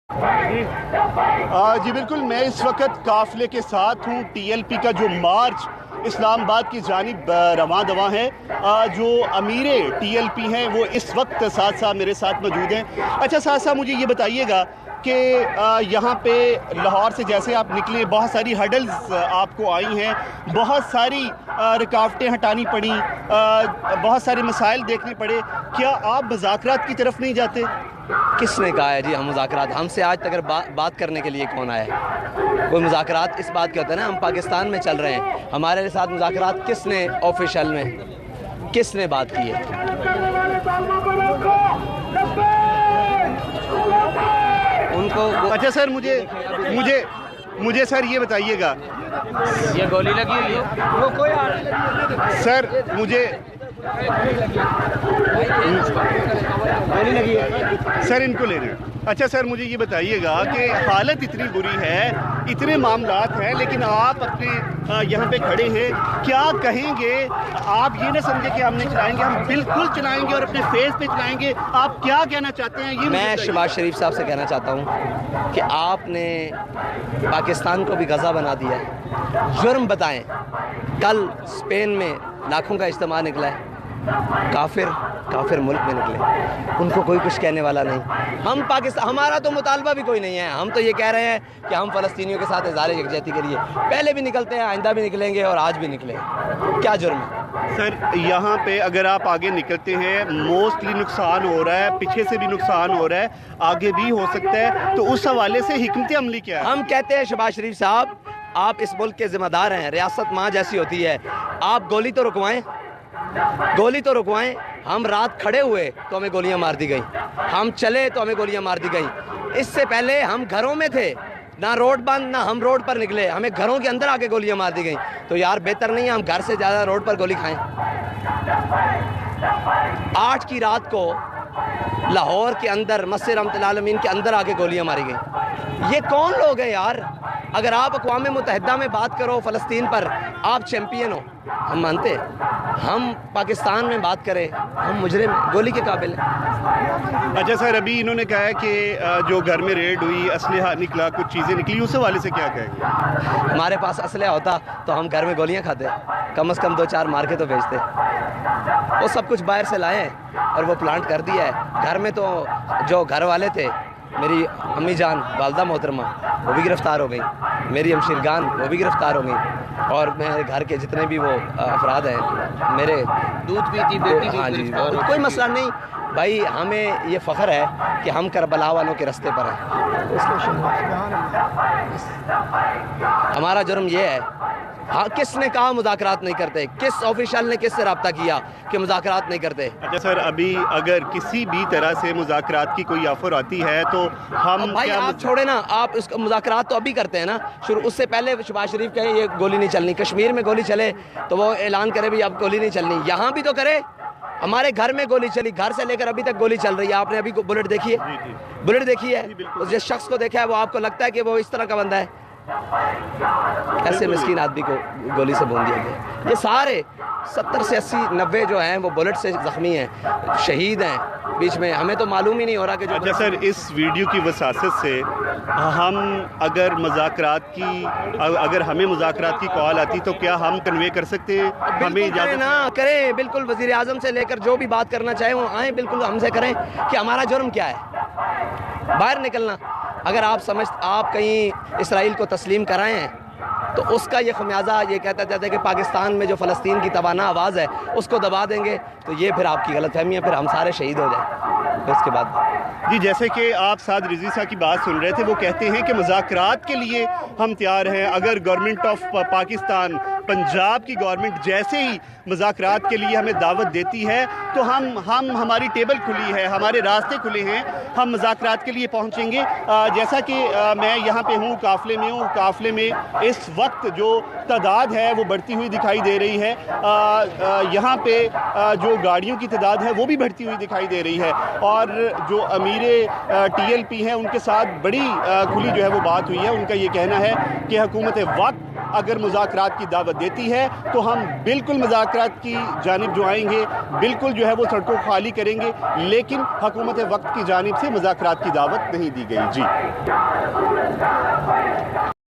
जी बिल्कुल, मैं इस वक्त काफिले के साथ हूँ। टीएलपी का जो मार्च इस्लामाबाद की जानिब रवां दवा है। जो अमीरे टीएलपी हैं वो इस वक्त साथ साथ मेरे साथ मौजूद हैं। अच्छा साथ साथ मुझे ये बताइएगा कि यहाँ पे लाहौर से जैसे आप निकले, बहुत सारी हडल्स आपको आई हैं, बहुत सारी रुकावटें हटानी पड़ी, बहुत सारे मसाइल देखने पड़े। क्या आप मुज़ाकरात की तरफ नहीं जाते? किसने कहा है जी हम मुज़ाकरात? हमसे आज तक बात करने के लिए कौन आया है? कोई मुज़ाकरात इस बात के होता है ना, हम पाकिस्तान में चल रहे हैं, हमारे साथ मुज़ाकरात किसने ऑफिशियल में किसने बात की है? उनको अच्छा सर, मुझे सर ये बताइएगा, ये गोली लगी हुई है वो कोई सर मुझे गोली लगी है सर इनको ले रहे हैं। अच्छा सर मुझे ये बताइएगा कि हालत इतनी बुरी है, इतने मामलात हैं, लेकिन आप अपने यहाँ पे खड़े हैं, क्या कहेंगे? आप ये ना समझे कि हम नहीं चलाएंगे, हम बिल्कुल चलाएंगे और अपने फेस पे चलाएंगे। आप क्या कहना चाहते हैं? ये मैं शहबाज शरीफ साहब से कहना चाहता हूँ कि आपने पाकिस्तान को भी गज़ा बना दिया है। जुर्म बताएं। कल स्पेन में लाखों का इज्तिमा निकला है, काफिर मुल्क में निकले, उनको कोई कुछ कहने वाला नहीं। हम पाकिस्तान, हमारा तो मुतालबा भी कोई नहीं है। हम तो ये कह रहे हैं कि हम फ़लस्तीनियों के साथ इज़हार यकजहती के लिए पहले भी निकलते हैं, आइंदा भी निकलेंगे और आज भी निकले। क्या जुर्म है सर? यहाँ पे अगर आप आगे निकलते हैं, मोस्टली नुकसान हो रहा है, पीछे से भी नुकसान हो रहा है, आगे भी हो सकता है, तो उस हवाले से हिकमत अमली क्या है? हम कहते हैं शहबाज शरीफ साहब, आप इस मुल्क के ज़िम्मेदार हैं, रियासत माँ जैसी होती है, आप गोली तो रुकवाएं, गोली तो रुकवाएं। हम रात खड़े हुए तो हमें गोलियां मार दी गई, हम चले तो हमें गोलियां मार दी गई। इससे पहले हम घरों में थे, ना रोड बंद, ना हम रोड पर निकले, हमें घरों के अंदर आके गोलियां मार दी गई। तो यार बेहतर नहीं है हम घर से ज़्यादा रोड पर गोली खाएं? 8 की रात को लाहौर के अंदर मस्जिद रहमतुल आलमीन के अंदर आके गोलियां मारी गई। ये कौन लोग हैं यार? अगर आप अक़वाम मुत्तहिदा में बात करो फ़लस्तीन पर, आप चैम्पियन हो, हम मानते हैं। हम पाकिस्तान में बात करें, हम मुजरिम गोली के काबिल हैं। अच्छा सर, अभी इन्होंने कहा है कि जो घर में रेड हुई, असलहा निकला, कुछ चीज़ें निकली, उस हवाले से क्या कहेंगे? हमारे पास असलहा होता तो हम घर में गोलियां खाते, कम से कम 2-4 मार के तो भेजते। वो सब कुछ बाहर से लाए और वो प्लांट कर दिया है। घर में तो जो घर वाले थे, मेरी अम्मी जान वालदा मोहतरमा, वो भी गिरफ़्तार हो गई, मेरी हमशीरगान वो भी गिरफ़्तार हो गई, और मेरे घर के जितने भी वो अफराद हैं, मेरे दूध पीती बेटी भी हाँ जी, गिरफ्तार हो कोई मसला नहीं भाई। हमें ये फ़ख्र है कि हम करबला वालों के रास्ते पर हैं। हमारा जुर्म ये है। हाँ, किसने कहा मुज़ाकरात नहीं करते? किस ऑफिशियल ने किससे रब्ता किया कि मुज़ाकरात नहीं करते? अच्छा सर, अभी अगर किसी भी तरह से मुज़ाकरात की कोई ऑफर आती है तो हम भाई आप छोड़े ना, आप उसका मुज़ाकरात तो अभी करते हैं ना शुरू। उससे पहले शहबाज शरीफ कहे ये गोली नहीं चलनी, कश्मीर में गोली चले तो वो ऐलान करे भी अब गोली नहीं चलनी, यहाँ भी तो करे। हमारे घर में गोली चली, घर से लेकर अभी तक गोली चल रही है। आपने अभी बुलेट देखी है? बुलेट देखी है? जिस शख्स को देखा है वो आपको लगता है कि वो इस तरह का बंदा है? ऐसे मिस्कीन आदमी को गोली से भून दिया गया। ये सारे 70 से 80-90 जो हैं वो बुलेट से ज़ख्मी हैं, शहीद हैं बीच में, हमें तो मालूम ही नहीं हो रहा कि जो। अच्छा सर, इस वीडियो की वसासत से हम अगर हमें मुज़ाकरात की कॉल आती तो क्या हम कन्वे कर सकते हैं? हमें इजाज़त ना करें, बिल्कुल वज़ीर आज़म से लेकर जो भी बात करना चाहे वो आएँ, बिल्कुल हमसे करें कि हमारा जुर्म क्या है। बाहर निकलना, अगर आप कहीं इसराइल को तस्लीम कराएं हैं तो उसका ये खमियाजा ये कहता जाता है कि पाकिस्तान में जो फ़लस्तीन की तवाना आवाज़ है उसको दबा देंगे, तो ये फिर आपकी गलतफहमी है, फिर हम सारे शहीद हो जाए। फिर उसके बाद जी, जैसे कि आप साद रिजवी साहब की बात सुन रहे थे, वो कहते हैं कि मुज़ाकरात के लिए हम तैयार हैं। अगर गवर्नमेंट ऑफ पाकिस्तान, पंजाब की गवर्नमेंट जैसे ही मुज़ाकरात के लिए हमें दावत देती है तो हम हमारी टेबल खुली है, हमारे रास्ते खुले हैं, हम मुज़ाकरात के लिए पहुंचेंगे। जैसा कि मैं यहाँ पे हूँ, काफ़िले में हूँ, काफ़िले में इस वक्त जो तादाद है वो बढ़ती हुई दिखाई दे रही है। यहाँ पे जो गाड़ियों की तादाद है वो भी बढ़ती हुई दिखाई दे रही है, और जो अमीरे टीएलपी हैं उनके साथ बड़ी खुली जो है वो बात हुई है। उनका ये कहना है कि हुकूमत वक्त अगर मुज़ाकरात की दावत देती है तो हम बिल्कुल मुज़ाकरात की जानिब जो आएंगे, बिल्कुल जो है वो सड़कों को खाली करेंगे, लेकिन हुकूमत वक्त की जानिब से मुज़ाकरात की दावत नहीं दी गई। जी।